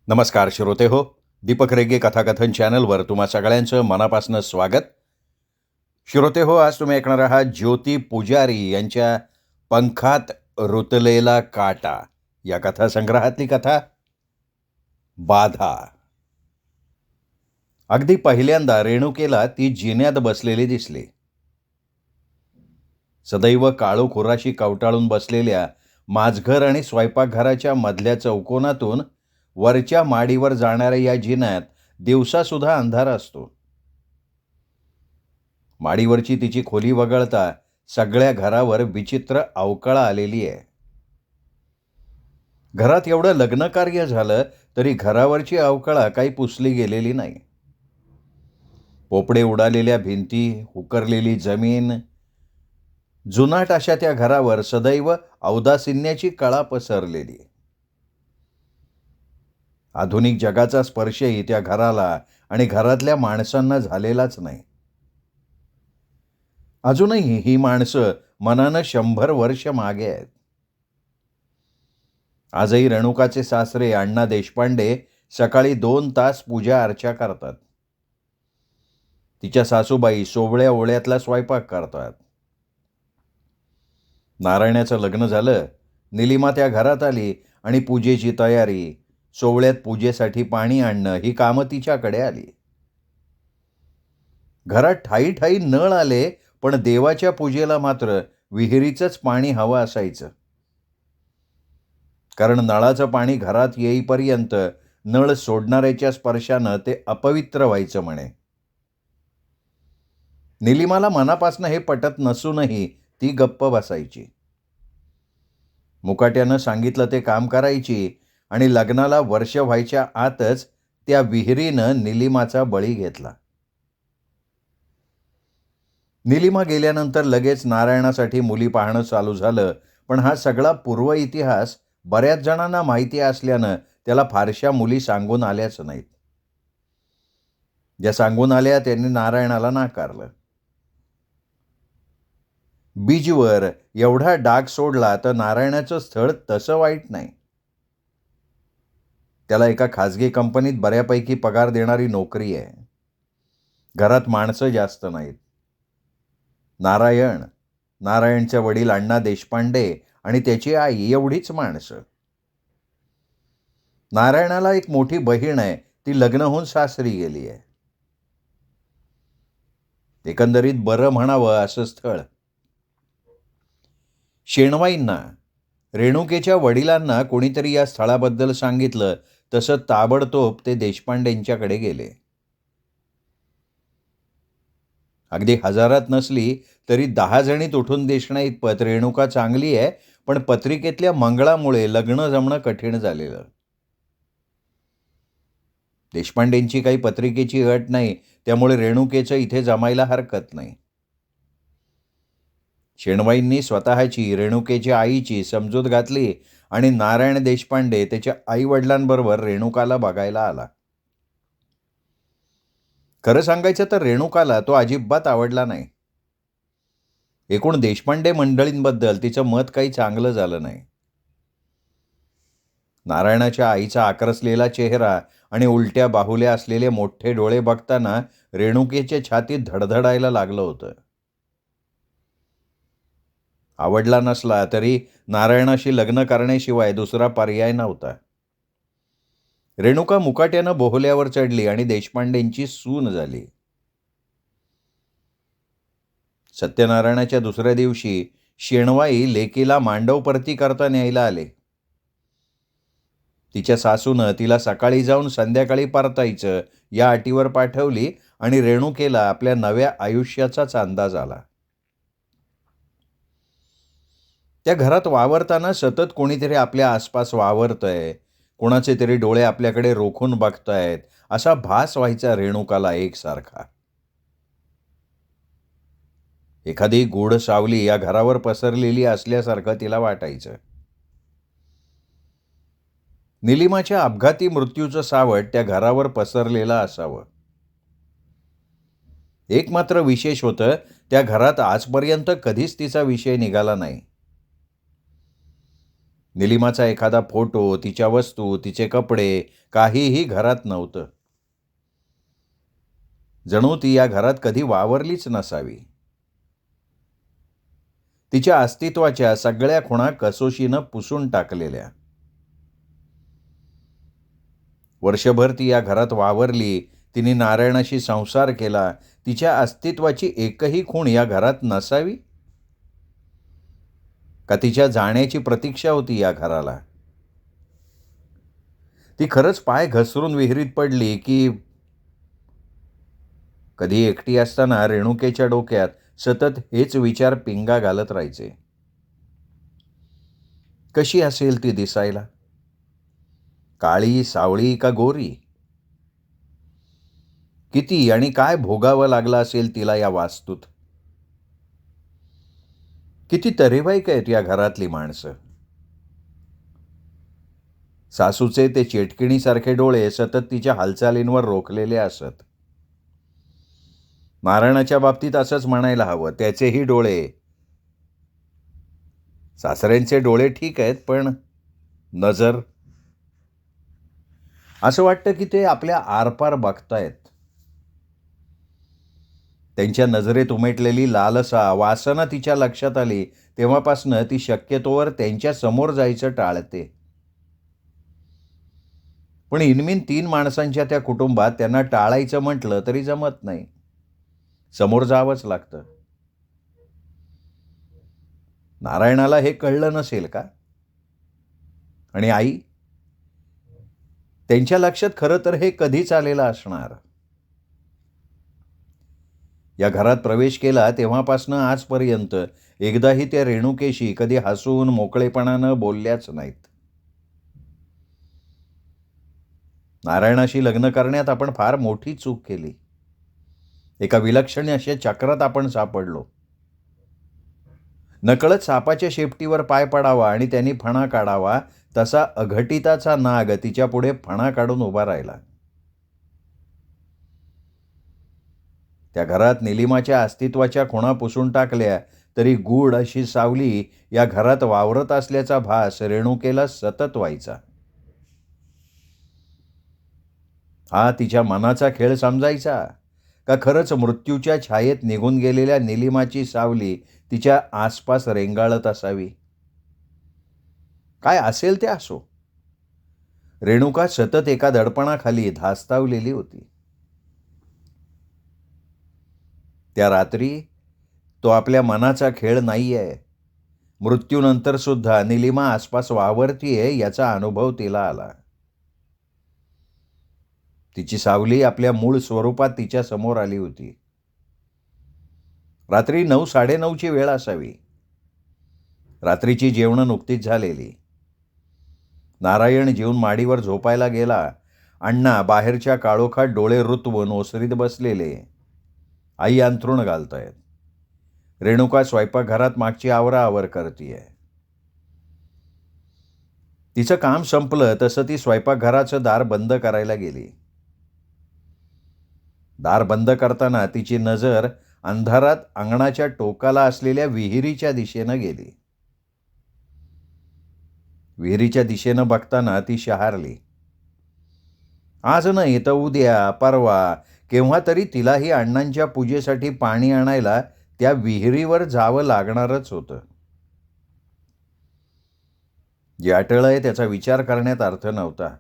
नमस्कार श्रोते हो. दीपक रेगे कथाकथन चॅनलवर तुम्हा सगळ्यांचं मनापासून स्वागत. श्रोते हो, आज तुम्ही ऐकणार आहात ज्योती पुजारी यांच्या पंखात रुतलेला काटा या कथासंग्रहातली कथा बाधा. अगदी पहिल्यांदा रेणुकेला ती जिन्यात बसलेली दिसली. सदैव काळोखुराशी कवटाळून बसलेल्या माझघर आणि स्वयंपाकघराच्या मधल्या चौकोनातून वरच्या माडीवर जाणाऱ्या या जिन्यात दिवसासुद्धा अंधार असतो. माडीवरची तिची खोली वगळता सगळ्या घरावर विचित्र अवकळा आलेली आहे. घरात एवढं लग्नकार्य झालं तरी घरावरची अवकळा काही पुसली गेलेली नाही. पोपडे उडालेल्या भिंती, उकरलेली जमीन, जुनाट अशा त्या घरावर सदैव औदासिन्याची कळा पसरलेली. आधुनिक जगाचा स्पर्शही त्या घराला आणि घरातल्या माणसांना झालेलाच नाही. अजूनही ही माणसं मनानं 100 वर्ष मागे आहेत. आजही रेणुकाचे सासरे अण्णा देशपांडे सकाळी 2 तास पूजा अर्चा करतात. तिच्या सासूबाई सोवळ्या ओळ्यातला स्वयंपाक करतात. नारायणाचं लग्न झालं, निलिमा त्या घरात आली आणि पूजेची तयारी, सोवळ्यात पूजेसाठी पाणी आणणं ही कामं तिच्याकडे आली. घरात ठायी ठायी नळ आले, पण देवाच्या पूजेला मात्र विहिरीचंच पाणी हवं असायचं. कारण नळाचं पाणी घरात येईपर्यंत नळ सोडणाऱ्याच्या स्पर्शानं ते अपवित्र व्हायचं म्हणे. निलिमाला मनापासनं हे पटत नसूनही ती गप्प बसायची. मुकाट्यानं सांगितलं ते काम करायची आणि लग्नाला वर्ष व्हायच्या आतच त्या विहिरीनं निलिमाचा बळी घेतला. निलिमा गेल्यानंतर लगेच नारायणासाठी मुली पाहणं चालू झालं, पण हा सगळा पूर्व इतिहास बऱ्याच जणांना माहिती असल्यानं त्याला फारशा मुली सांगून आल्याच नाहीत. ज्या सांगून आल्या त्यांनी नारायणाला नाकारलं. बीजवर एवढा डाग सोडला तर नारायणाचं स्थळ तसं वाईट नाही. त्याला एका खाजगी कंपनीत बऱ्यापैकी पगार देणारी नोकरी आहे. घरात माणसं जास्त नाहीत. नारायणचे वडील अण्णा देशपांडे आणि त्याची आई एवढीच माणसं. नारायणाला एक मोठी बहीण आहे, ती लग्न होऊन सासरी गेली आहे. एकंदरीत बरं म्हणावं असं स्थळ. शेणवाईंना, रेणुकेच्या वडिलांना कोणीतरी या स्थळाबद्दल सांगितलं, तसं ताबडतोब ते देशपांडेंच्याकडे गेले. अगदी हजारात नसली तरी 10 जणीत उठून दिसण्या इतपत रेणुका चांगली आहे, पण पत्रिकेतल्या मंगळामुळे लग्न जमणं कठीण झालेलं. देशपांडेंची काही पत्रिकेची अट नाही, त्यामुळे रेणुकेचं इथे जमायला हरकत नाही. शेणवाईंनी स्वतःची, रेणुकेच्या आईची समजूत घातली आणि नारायण देशपांडे त्याच्या आईवडिलांबरोबर रेणुकाला बघायला आला. खरं सांगायचं तर रेणुकाला तो अजिबात आवडला नाही. एकूण देशपांडे मंडळींबद्दल तिचं मत काही चांगलं झालं नाही. नारायणाच्या आईचा आक्रसलेला चेहरा आणि उलट्या बाहुल्या असलेले मोठे डोळे बघताना रेणुकेच्या छातीत धडधडायला लागलं होतं. आवडला नसला तरी नारायणाशी लग्न करण्याशिवाय दुसरा पर्याय नव्हता. रेणुका मुकाट्यानं बोहल्यावर चढली आणि देशपांडेंची सून झाली. सत्यनारायणाच्या दुसऱ्या दिवशी शेणवाई लेकीला मांडवपरती करता न्यायला आले. तिच्या सासूनं तिला सकाळी जाऊन संध्याकाळी परतायचं या अटीवर पाठवली आणि रेणुकेला आपल्या नव्या आयुष्याचाच अंदाज आला. त्या घरात वावरताना सतत कोणीतरी आपल्या आसपास वावरतंय, कोणाचे तरी डोळे आपल्याकडे रोखून बघतायत, असा भास व्हायचा रेणुकाला एकसारखा. एखादी गूढ सावली या घरावर पसरलेली असल्यासारखं तिला वाटायचं. निलिमाच्या अपघाती मृत्यूचं सावट त्या घरावर पसरलेलं असावं. एक मात्र विशेष होतं, त्या घरात आजपर्यंत कधीच तिचा विषय निघाला नाही. निलिमाचा एखादा फोटो, तिच्या वस्तू, तिचे कपडे काहीही घरात नव्हतं. जणू ती या घरात कधी वावरलीच नसावी. तिच्या अस्तित्वाच्या सगळ्या खुणा कसोशीनं पुसून टाकलेल्या. वर्षभर ती या घरात वावरली, तिने नारायणाशी संसार केला. तिच्या अस्तित्वाची एकही खूण या घरात नसावी? का तिच्या जाण्याची प्रतीक्षा होती या घराला? ती खरंच पाय घसरून विहिरीत पडली की कधी एकटी असताना रेणुकेच्या डोक्यात सतत हेच विचार पिंगा घालत राहायचे. कशी असेल ती दिसायला? काळी, सावळी का गोरी? किती आणि काय भोगावं लागलं असेल तिला या वास्तूत? किती तरेवाईक आहेत या घरातली माणसं. सासूचे ते चेटकिणीसारखे डोळे सतत तिच्या हालचालींवर रोखलेले असत. नारायणाच्या बाबतीत असंच म्हणायला हवं, त्याचेही डोळे. सासऱ्यांचे डोळे ठीक आहेत, पण नजर. असं वाटतं की ते आपल्या आरपार बघतायत. त्यांच्या नजरेत उमटलेली लालसा, वासना तिच्या लक्षात आली तेव्हापासनं ती शक्यतोवर त्यांच्या समोर जायचं टाळते. पण इनमीन 3 माणसांच्या त्या कुटुंबात त्यांना टाळायचं म्हटलं तरी जमत नाही. समोर जावंच लागतं. नारायणाला हे कळलं नसेल का? आणि आई? त्यांच्या लक्षात खरं तर हे कधीच आलेलं असणार. या घरात प्रवेश केला तेव्हापासनं आजपर्यंत एकदाही त्या रेणुकेशी कधी हसून मोकळेपणानं बोलल्याच नाहीत. नारायणाशी लग्न करण्यात आपण फार मोठी चूक केली. एका विलक्षण अशा चक्रात आपण सापडलो. नकळत सापाच्या शेपटीवर पाय पडावा आणि त्यांनी फणा काढावा, तसा अघटिताचा नाग तिच्या पुढे फणा काढून उभा राहिला. त्या घरात निलिमाच्या अस्तित्वाच्या खुणा पुसून टाकल्या तरी गूढ अशी सावली या घरात वावरत असल्याचा भास रेणुकेला सतत व्हायचा. हा तिच्या मनाचा खेळ समजायचा का खरंच मृत्यूच्या छायेत निघून गेलेल्या निलिमाची सावली तिच्या आसपास रेंगाळत असावी? काय असेल ते असो, रेणुका सतत एका दडपणाखाली धास्तावलेली होती. त्या रात्री तो आपल्या मनाचा खेळ नाहीये. मृत्यूनंतर सुद्धा निलिमा आसपास वावरतीये याचा अनुभव तिला आला. तिची सावली आपल्या मूळ स्वरूपात तिच्या समोर आली होती. रात्री 9:30ची वेळ असावी. रात्रीची जेवणं नुकतीच झालेली. नारायण जेवून माडीवर झोपायला गेला. अण्णा बाहेरच्या काळोखात डोळे रुतवून ओसरीत बसलेले. आई अंथरूण घालतायत. रेणुका स्वयंपाकघरात मागची आवराआवर करतीये. तिचं काम संपलं तसं ती स्वयंपाकघराचं दार बंद करायला गेली. दार बंद करताना तिची नजर अंधारात अंगणाच्या टोकाला असलेल्या विहिरीच्या दिशेनं गेली. विहिरीच्या दिशेनं बघताना ती शहारली. आज नाही तर उद्या, परवा केव्हा तरी तिलाही अण्णांच्या पूजेसाठी पाणी आणायला त्या विहिरीवर जावं लागणारच होतं. जे अटळ त्याचा विचार करण्यात अर्थ नव्हता.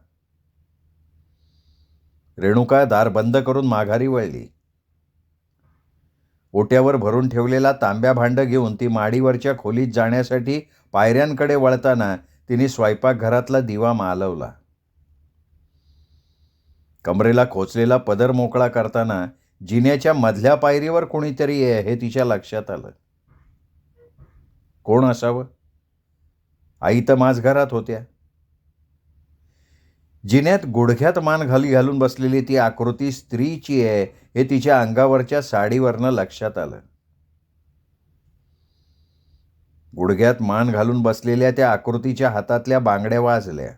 रेणुका दार बंद करून माघारी वळली. ओट्यावर भरून ठेवलेला तांब्या भांड घेऊन ती माडीवरच्या खोलीत जाण्यासाठी पायऱ्यांकडे वळताना तिने स्वयंपाकघरातला दिवा मालवला. कमरेला खोचलेला पदर मोकळा करताना जिन्याच्या मधल्या पायरीवर कोणीतरी आहे हे तिच्या लक्षात आलं. कोण असावं? आई तर माझघरात होत्या. जिन्यात गुडघ्यात मान घालून बसलेली ती आकृती स्त्रीची आहे हे तिच्या अंगावरच्या साडीवरनं लक्षात आलं. गुडघ्यात मान घालून बसलेल्या त्या आकृतीच्या हातातल्या बांगड्या वाजल्या.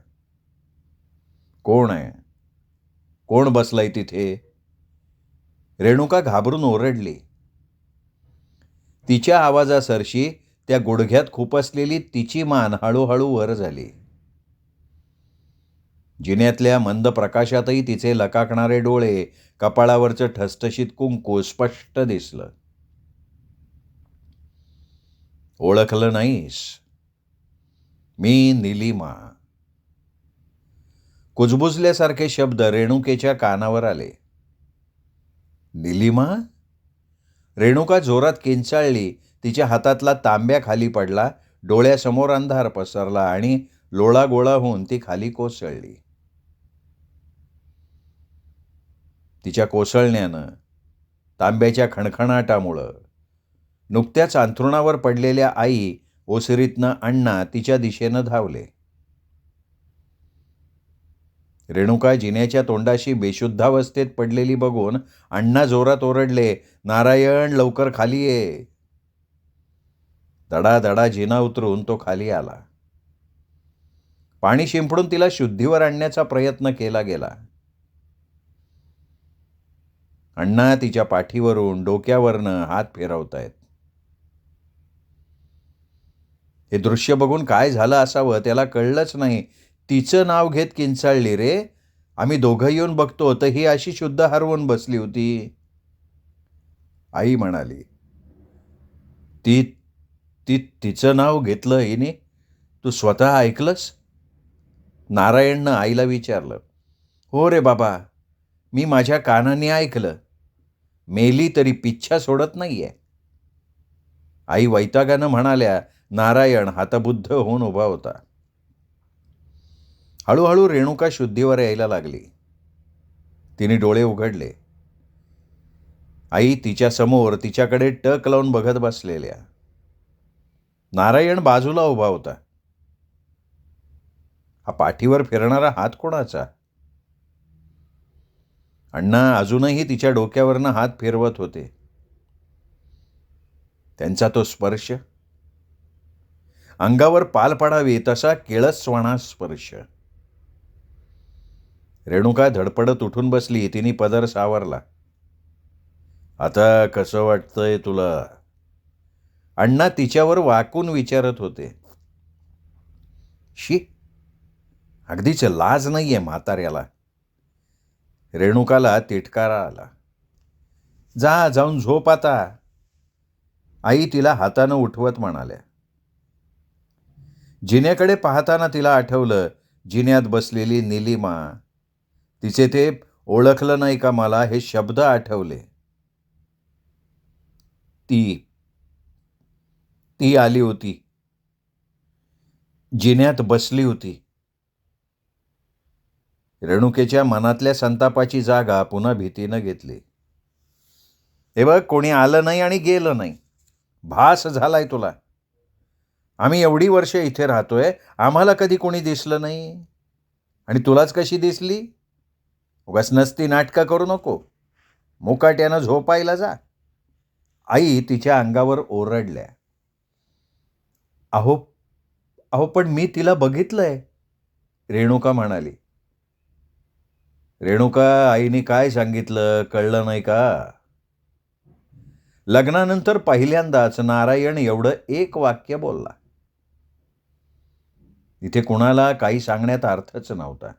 कोण आहे? कोण बसलंय तिथे? रेणुका घाबरून ओरडली. तिच्या आवाजासरशी त्या गुडघ्यात खुपसलेली तिची मान हळूहळू वर झाली. जिन्यातल्या मंद प्रकाशातही तिचे लकाकणारे डोळे, कपाळावरचं ठसठशीत कुंकू स्पष्ट दिसलं. ओळखलं नाहीस? मी निलिमा. कुजबुजल्यासारखे शब्द रेणुकेच्या कानावर आले. निलिमा? रेणुका जोरात किंचाळली. तिच्या हातातला तांब्या खाली पडला. डोळ्यासमोर अंधार पसरला आणि लोळागोळा होऊन ती खाली कोसळली. तिच्या कोसळण्यानं, तांब्याच्या खणखणाटामुळं नुकत्याच अंथरुणावर पडलेल्या आई, ओसरीतनं अण्णा तिच्या दिशेनं धावले. रेणुका जिन्याच्या तोंडाशी बेशुद्धावस्थेत पडलेली बघून अण्णा जोरात ओरडले, नारायण, लवकर खाली ये. दडा जिना उतरून तो खाली आला. पाणी शिंपडून तिला शुद्धीवर आणण्याचा प्रयत्न केला गेला. अण्णा तिच्या पाठीवरून, डोक्यावरनं हात फिरवतायत. हे दृश्य बघून काय झालं असावं त्याला कळलंच नाही. तिचं नाव घेत किंचाळली, रे, आम्ही दोघं येऊन बघतो तर ही अशी शुद्ध हरवून बसली होती. आई म्हणाली, ती ती तिचं नाव घेतलं हिने? तू स्वतः ऐकलंस? नारायणनं आईला विचारलं. हो रे बाबा, मी माझ्या कानाने ऐकलं. मेली तरी पिच्छा सोडत नाहीये. आई वैतागानं म्हणाल्या. नारायण हतबुद्ध होऊन उभा होता. हळूहळू रेणुका शुद्धीवर यायला लागली. तिने डोळे उघडले. आई तिच्या समोर तिच्याकडे टक लावून बघत बसलेल्या. नारायण बाजूला उभा होता. हा पाठीवर फिरणारा हात कोणाचा? अण्णा अजूनही तिच्या डोक्यावरनं हात फिरवत होते. त्यांचा तो स्पर्श, अंगावर पाल पडावी तसा किळसवाणा स्पर्श. रेणुका धडपडत उठून बसली. तिने पदर सावरला. आता कसं वाटतंय तुला? अण्णा तिच्यावर वाकून विचारत होते. शी, अगदीच लाज नाहीये म्हाताऱ्याला. रेणुकाला तिटकारा आला. जाऊन झोप आता, आई तिला हातानं उठवत म्हणाल्या. जिन्याकडे पाहताना तिला आठवलं, जिन्यात बसलेली निलिमा. तिचे ते ओळखलं नाही का मला हे शब्द आठवले. ती आली होती, जिन्यात बसली होती. रेणुकेच्या मनातल्या संतापाची जागा पुन्हा भीतीनं घेतली. हे बघ, कोणी आलं नाही आणि गेलं नाही. भास झालाय तुला. आम्ही एवढी वर्ष इथे राहतोय, आम्हाला कधी कोणी दिसलं नाही. आणि तुलाच कशी दिसली? उगाच नसती नाटकं करू नको. मुकाट्यानं झोपायला जा. आई तिच्या अंगावर ओरडल्या. अहो पण मी तिला बघितलंय, रेणुका म्हणाली. रेणुका, आईने काय सांगितलं कळलं नाही का? लग्नानंतर पहिल्यांदाच नारायण एवढं एक वाक्य बोलला. इथे कुणाला काही सांगण्यात अर्थच नव्हता.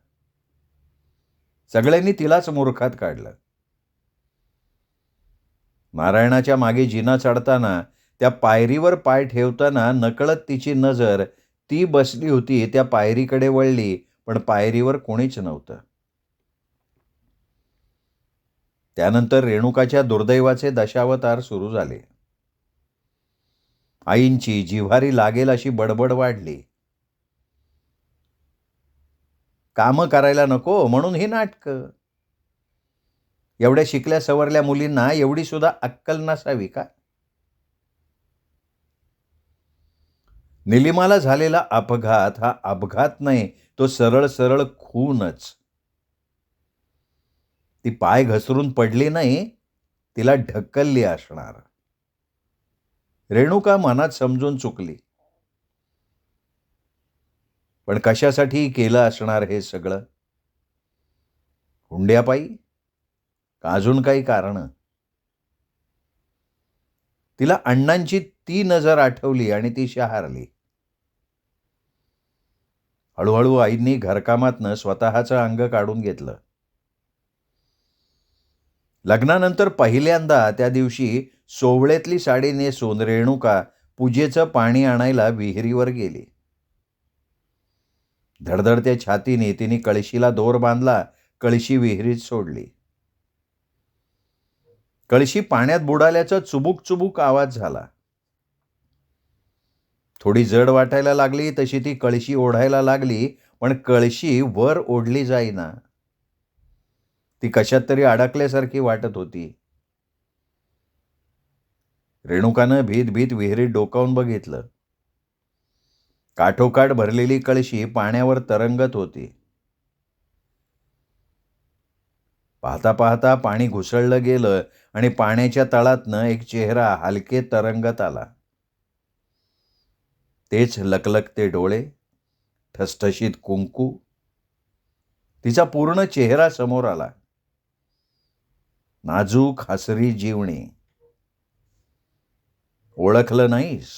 सगळ्यांनी तिलाच मूर्खात काढलं. नारायणाच्या मागे जिना चढताना, त्या पायरीवर पाय ठेवताना नकळत तिची नजर ती बसली होती त्या पायरीकडे वळली, पण पायरीवर कोणीच नव्हतं. त्यानंतर रेणुकाच्या दुर्दैवाचे दशावतार सुरू झाले. आईंची जिव्हारी लागेल अशी बडबड वाढली. कामं करायला नको म्हणून ही नाटकं. एवढ्या शिकल्या सवरल्या मुलींना एवढी सुद्धा अक्कल नसावी का? निलिमाला झालेला अपघात हा अपघात नाही, तो सरळ सरळ खूनच. ती पाय घसरून पडली नाही, तिला ढकलली असणार. रेणुका मनात समजून चुकली. पण कशासाठी केलं असणार हे सगळं? हुंड्यापायी का अजून काही कारण? तिला अण्णांची ती नजर आठवली आणि ती शहारली. हळूहळू आईंनी घरकामातनं स्वतःचं अंग काढून घेतलं. लग्नानंतर पहिल्यांदा त्या दिवशी सोवळ्यातली साडी नेसून रेणुका पूजेचं पाणी आणायला विहिरीवर गेली. धडधडत्या छातीने तिने कळशीला दोर बांधला, कळशी विहिरीत सोडली. कळशी पाण्यात बुडाल्याचा चुबुक चुबुक आवाज झाला. थोडी जड वाटायला लागली तशी ती कळशी ओढायला लागली, पण कळशी वर ओढली जाईना. ती कशात तरी अडकल्यासारखी वाटत होती. रेणुकानं भीत भीत विहिरीत डोकावून बघितलं. काठोकाठ भरलेली कळशी पाण्यावर तरंगत होती. पाहता पाहता पाणी घुसळलं गेलं आणि पाण्याच्या तळातनं एक चेहरा हलके तरंगत आला. तेच लकलकते डोळे, ठसठशीत कुंकू. तिचा पूर्ण चेहरा समोर आला. नाजूक हसरी जीवणी. ओळखलं नाहीस?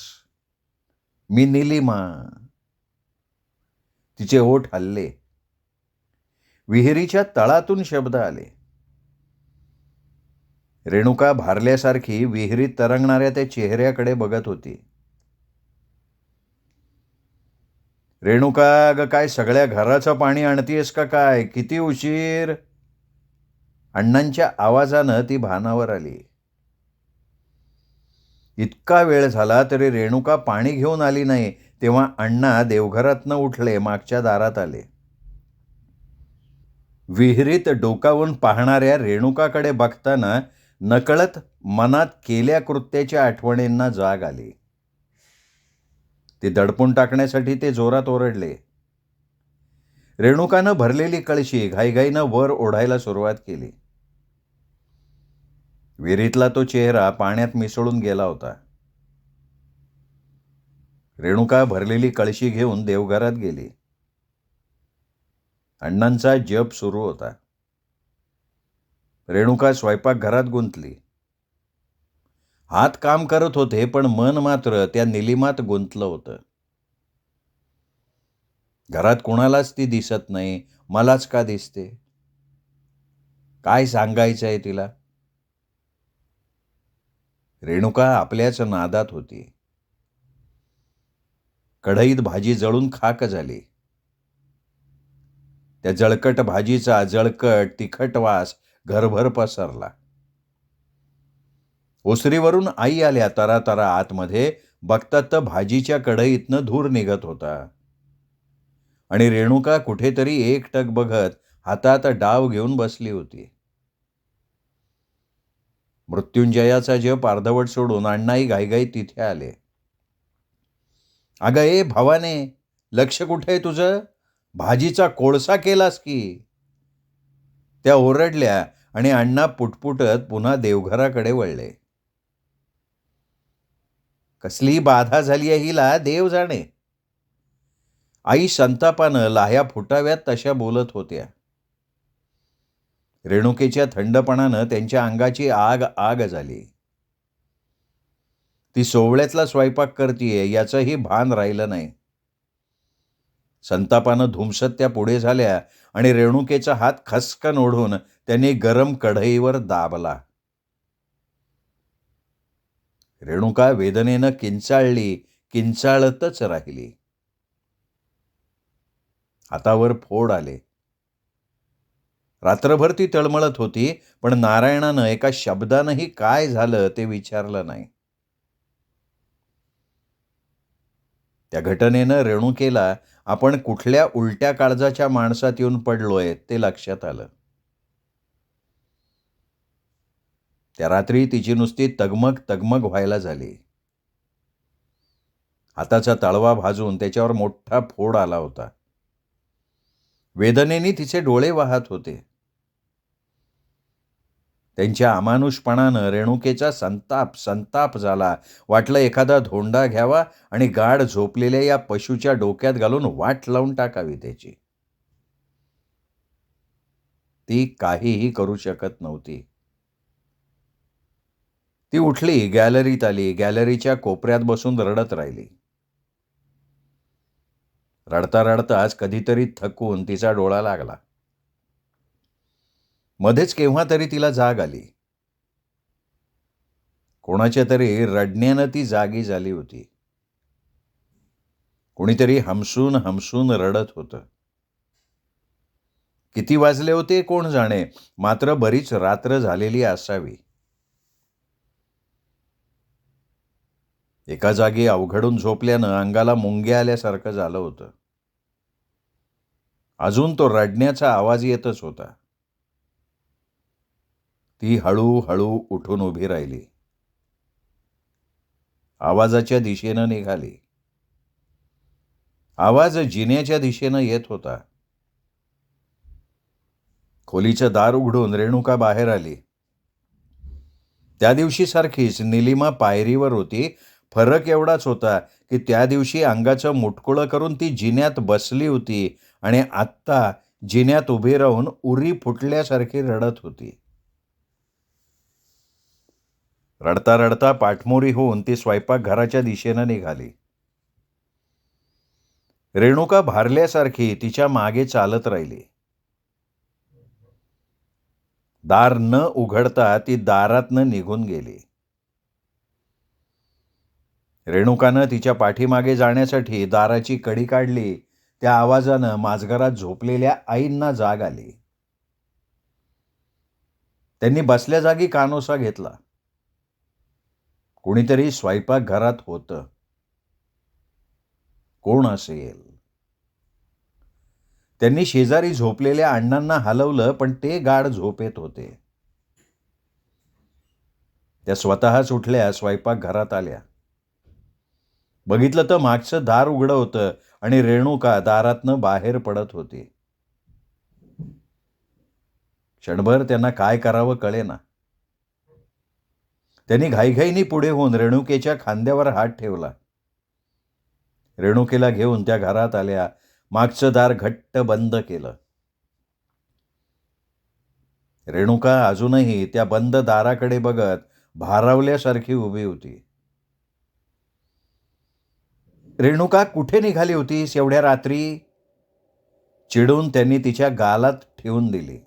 मी निलिमा. तिचे ओठ हलले. विहिरीच्या तळातून शब्द आले. रेणुका भारल्यासारखी विहिरीत तरंगणाऱ्या त्या चेहऱ्याकडे बघत होती. रेणुका, अगं काय सगळ्या घराचं पाणी आणतीयस का काय? किती उशीर? अण्णांच्या आवाजानं ती भानावर आली. इतका वेळ झाला तरी रेणुका पाणी घेऊन आली नाही, तेव्हा अण्णा देवघरातनं उठले, मागच्या दारात आले. विहिरीत डोकावून पाहणाऱ्या रेणुकाकडे बघताना नकळत मनात केल्या कृत्याच्या आठवणींना जाग आली. ती दडपून टाकण्यासाठी ते जोरात ओरडले. रेणुकानं भरलेली कळशी घाईघाईनं वर ओढायला सुरुवात केली. विहिरीतला तो चेहरा पाण्यात मिसळून गेला होता. रेणुका भरलेली कळशी घेऊन देवघरात गेली. अण्णांचा जप सुरू होता. रेणुका स्वयंपाकघरात गुंतली. हात काम करत होते, पण मन मात्र त्या निलिमात गुंतलं होतं. घरात कुणालाच ती दिसत नाही, मलाच का दिसते? काय सांगायचंय तिला? रेणुका आपल्याच नादात होती. कढईत भाजी जळून खाक झाली. त्या जळकट भाजीचा जळकट तिखट वास घरभर पसरला. ओसरीवरून आई आल्या तरातरा आतमध्ये. बघतात तर भाजीच्या कढईतनं धूर निघत होता आणि रेणुका कुठेतरी एकटक बघत हातात डाव घेऊन बसली होती. मृत्युंजयाचा जप अर्धवट सोडून अण्णाई घाईघाईत तिथे आले. अगं ए भावाने, लक्ष कुठे आहे तुझं? भाजीचा कोळसा केलास की? त्या ओरडल्या आणि अण्णा पुटपुटत पुन्हा देवघराकडे वळले. कसली बाधा झाली आहे हिला, देव जाणे. आई संतापानं लाह्या फुटाव्यात तशा बोलत होत्या. रेणुकेच्या थंडपणानं त्यांच्या अंगाची आग आग झाली. ती सोवळ्यातला स्वयंपाक करतीये याचंही भान राहिलं नाही. संतापानं धुमसत त्या पुढे झाल्या आणि रेणुकेचा हात खसकन ओढून त्यांनी गरम कढईवर दाबला. रेणुका वेदनेनं किंचाळली, किंचाळतच राहिली. हातावर फोड आले. रात्रभर ती तळमळत होती, पण नारायणानं एका शब्दानंही काय झालं ते विचारलं नाही. त्या घटनेनं रेणुकेला आपण कुठल्या उलट्या काळजाच्या माणसात येऊन पडलोय ते लक्षात आलं. त्या रात्री तिची नुसती तगमग तगमग व्हायला झाली. हाताचा तळवा भाजून त्याच्यावर मोठा फोड आला होता. वेदनेने तिचे डोळे वाहत होते. त्यांच्या अमानुषपणानं रेणुकेचा संताप संताप झाला. वाटलं एखादा धोंडा घ्यावा आणि गाढ झोपलेल्या या पशूच्या डोक्यात घालून वाट लावून टाकावी त्याची. ती काहीही करू शकत नव्हती. ती उठली, गॅलरीत आली. गॅलरीच्या कोपऱ्यात बसून रडत राहिली. रडता रडताच कधीतरी थकून तिचा डोळा लागला. मध्येच केव्हा तरी तिला जाग आली. कोणाच्या तरी रडण्यानं ती जागी झाली होती. कोणीतरी हमसून हमसून रडत होतं. किती वाजले होते कोण जाणे, मात्र बरीच रात्र झालेली असावी. एका जागी अवघडून झोपल्यानं अंगाला मुंग्या आल्यासारखं झालं होतं. अजून तो रडण्याचा आवाज येतच होता. ती हळूहळू उठून उभी राहिली. आवाजाच्या दिशेनं निघाली. आवाज जिन्याच्या दिशेनं येत होता. खोलीचं दार उघडून रेणुका बाहेर आली. त्या दिवशी सारखीच निलिमा पायरीवर होती. फरक एवढाच होता की त्या दिवशी अंगाचं मुटकुळं करून ती जिन्यात बसली होती आणि आत्ता जिन्यात उभी राहून उरी फुटल्यासारखी रडत होती. रडता रडता पाठमोरी होऊन ती स्वयंपाकघराच्या दिशेनं निघाली. रेणुका भारल्यासारखी तिच्या मागे चालत राहिली. दार न उघडता ती दारातनं निघून गेली. रेणुकानं तिच्या पाठीमागे जाण्यासाठी दाराची कडी काढली. त्या आवाजानं माझघरात झोपलेल्या आईंना जाग आली. त्यांनी बसल्या जागी कानोसा घेतला. कोणीतरी स्वयंपाकघरात होतं. कोण असेल? त्यांनी शेजारी झोपलेल्या अण्णांना हलवलं, पण ते गाढ झोपेत होते. त्या स्वतःच उठल्या, स्वयंपाकघरात आल्या. बघितलं तर मागचं दार उघडं होतं आणि रेणुका दारातनं बाहेर पडत होती. क्षणभर त्यांना काय करावं कळेना. त्यांनी घाईघाईने पुढे होऊन रेणुकेच्या खांद्यावर हात ठेवला. रेणुकेला घेऊन त्या घरात आल्या. मागचं दार घट्ट बंद केलं. रेणुका अजूनही त्या बंद दाराकडे बघत भारावल्यासारखी उभी होती. रेणुका, कुठे निघाली होतीस एवढ्या रात्री? चिडून त्यांनी तिच्या गालात ठेवून दिली.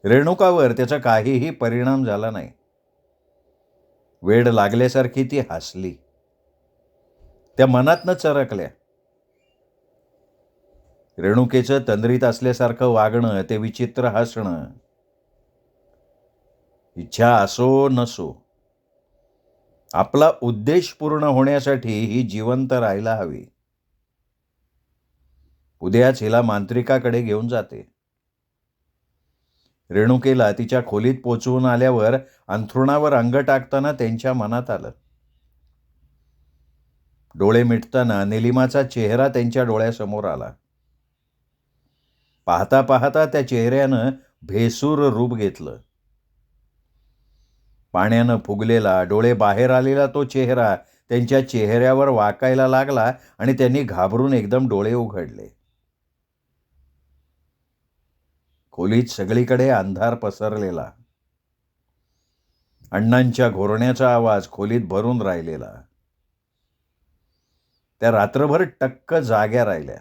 रेणुकावर त्याचा काहीही परिणाम झाला नाही. वेड लागल्यासारखी ती हसली. त्या मनातनं चरकल्या. रेणुकेचं तंद्रीत असल्यासारखं वागणं, ते विचित्र हसणं. इच्छा असो नसो, आपला उद्देश पूर्ण होण्यासाठी ही जिवंत राहायला हवी. उद्याच हिला मांत्रिकाकडे घेऊन जाते. रेणुकेला तिच्या खोलीत पोचवून आल्यावर अंथरुणावर अंग टाकताना त्यांच्या मनात आलं. डोळे मिटताना निलिमाचा चेहरा त्यांच्या डोळ्यासमोर आला. पाहता पाहता त्या चेहऱ्यानं भेसूर रूप घेतलं. पाण्यानं फुगलेला, डोळे बाहेर आलेला तो चेहरा त्यांच्या चेहऱ्यावर वाकायला लागला आणि त्यांनी घाबरून एकदम डोळे उघडले. खोलीत सगळीकडे अंधार पसरलेला. अण्णांच्या घोरण्याचा आवाज खोलीत भरून राहिलेला. त्या रात्रभर टक्क जाग्या राहिल्या.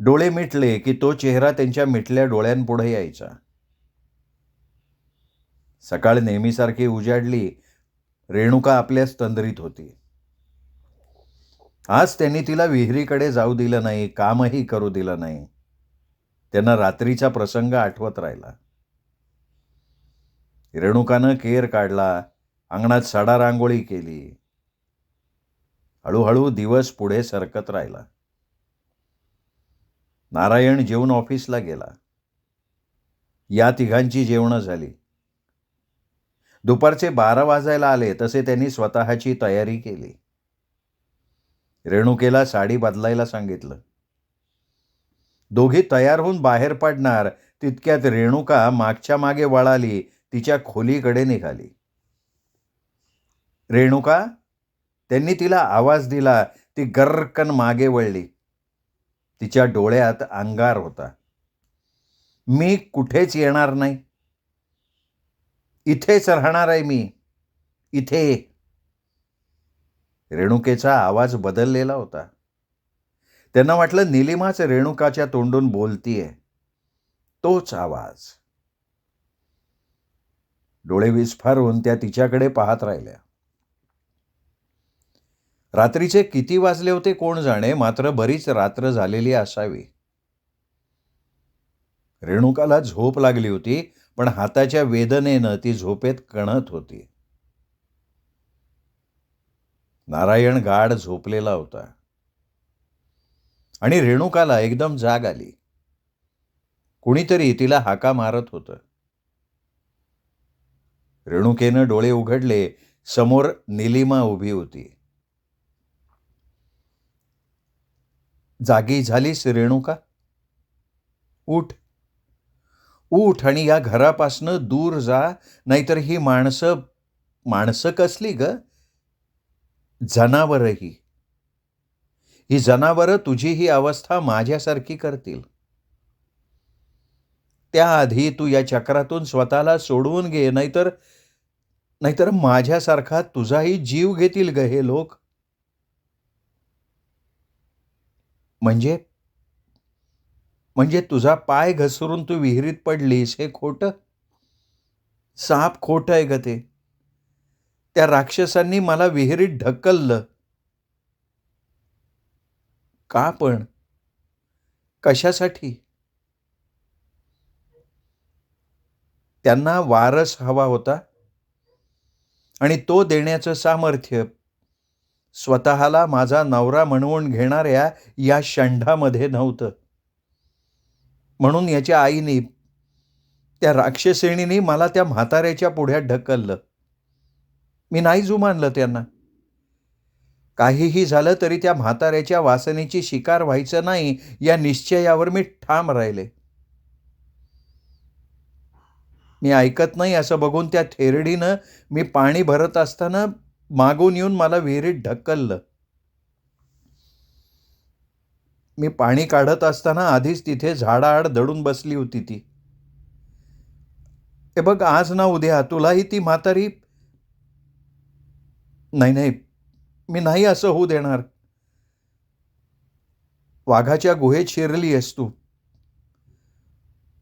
डोळे मिटले की तो चेहरा त्यांच्या मिटल्या डोळ्यांपुढे यायचा. सकाळ नेहमीसारखी उजाडली. रेणुका आपल्याच तंद्रीत होती. आज त्यांनी तिला विहिरीकडे जाऊ दिलं नाही, कामही करू दिलं नाही. त्यांना रात्रीचा प्रसंग आठवत राहिला. रेणुकानं केर काढला, अंगणात सडा रांगोळी केली. हळूहळू दिवस पुढे सरकत राहिला. नारायण जेवून ऑफिसला गेला. या तिघांची जेवणं झाली. दुपारचे 12 वाजायला आले तसे त्यांनी स्वतःची तयारी केली. रेणुकेला साडी बदलायला सांगितलं. दोघी तयार होऊन बाहेर पडणार तितक्यात रेणुका मागच्या मागे वळाली, तिच्या खोलीकडे निघाली. रेणुका, त्यांनी तिला आवाज दिला. ती गर्रकन मागे वळली. तिच्या डोळ्यात अंगार होता. मी कुठेच येणार नाही. इथेच राहणार आहे मी, इथे. रेणुकेचा आवाज बदललेला होता. त्यांना वाटलं निलिमाच रेणुकाच्या तोंडून बोलतीये. तोच आवाज. डोळे विस्फारून त्या तिच्याकडे पाहत राहिल्या. रात्रीचे किती वाजले होते कोण जाणे, मात्र बरीच रात्र झालेली असावी. रेणुकाला झोप लागली होती, पण हाताच्या वेदनेनं ती झोपेत कणत होती. नारायण गाढ झोपलेला होता आणि रेणुकाला एकदम जाग आली. कुणीतरी तिला हाका मारत होतं. रेणुकेनं डोळे उघडले. समोर निलिमा उभी होती. जागी झालीस रेणुका? उठ, उठ आणि या घरापासनं दूर जा, नाहीतर ही माणसं कसली ग? जनावरही. ही जनावरं तुझी ही अवस्था माझ्यासारखी करतील. त्याआधी तू या चक्रातून स्वतःला सोडवून घे, नाहीतर माझ्यासारखा तुझाही जीव घेतील ग हे लोक. म्हणजे तुझा पाय घसरून तू विहिरीत पडलीस हे खोटं? साप खोटं आहे ग ते. त्या राक्षसांनी मला विहिरीत ढकललं. का पण? कशासाठी? त्यांना वारस हवा होता आणि तो देण्याचं सामर्थ्य स्वतःला माझा नवरा म्हणवून घेणाऱ्या या षंढामध्ये नव्हतं. म्हणून याच्या आईने, त्या राक्षसिणीने मला त्या म्हाताऱ्याच्या पुढ्यात ढकललं. मी नाही जुमानलं त्यांना. काहीही झालं तरी त्या म्हाताऱ्याच्या वासनेची शिकार व्हायचं नाही या निश्चयावर मी ठाम राहिले. मी ऐकत नाही असं बघून त्या थेरडीनं मी पाणी भरत असताना मागून येऊन मला विहिरीत ढकललं. मी पाणी काढत असताना आधीच तिथे झाडाआड दडून बसली होती ती. हे बघ, आज ना उद्या तुलाही ती म्हातारी. नाही, मी नाही असं होऊ देणार. वाघाच्या गुहेत शिरली आहेस तू.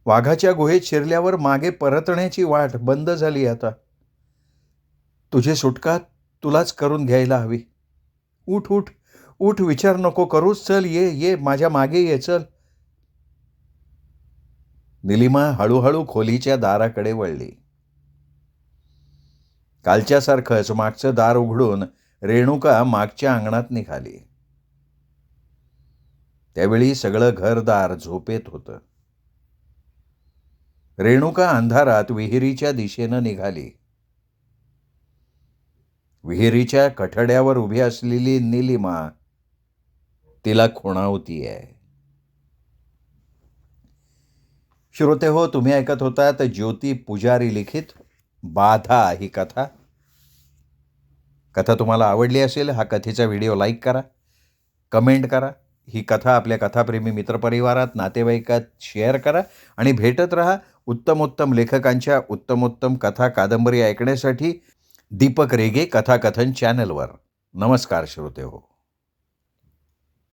वाघाच्या गुहेत शिरल्यावर मागे परतण्याची वाट बंद झाली आता. तुझी सुटका तुलाच करून घ्यायला हवी. उठ उठ उठ, विचार नको करूस. चल, ये माझ्या मागे ये, चल. निलिमा हळूहळू खोलीच्या दाराकडे वळली. कालच्यासारखंच मागचं दार उघडून रेणुका मागच्या अंगणात निघाली. त्यावेळी सगळं घरदार झोपेत होतं. रेणुका अंधारात विहिरीच्या दिशेनं निघाली. विहिरीच्या कठड्यावर उभी असलेली निलिमा तिला खुणावतीये. श्रोते हो, तुम्ही ऐकत होतात ज्योती पुजारी लिखित बाधा ही कथा. कथा तुम्हाला आवडली असेल, हा कथेचा व्हिडिओ लाईक करा, कमेंट करा. ही कथा आपल्या कथाप्रेमी मित्रपरिवारात, नातेवाईकात शेअर करा आणि भेटत राहा उत्तमोत्तम लेखकांच्या उत्तमोत्तम कथा कादंबरी ऐकण्यासाठी दीपक रेगे कथाकथन चॅनलवर. नमस्कार श्रोते हो.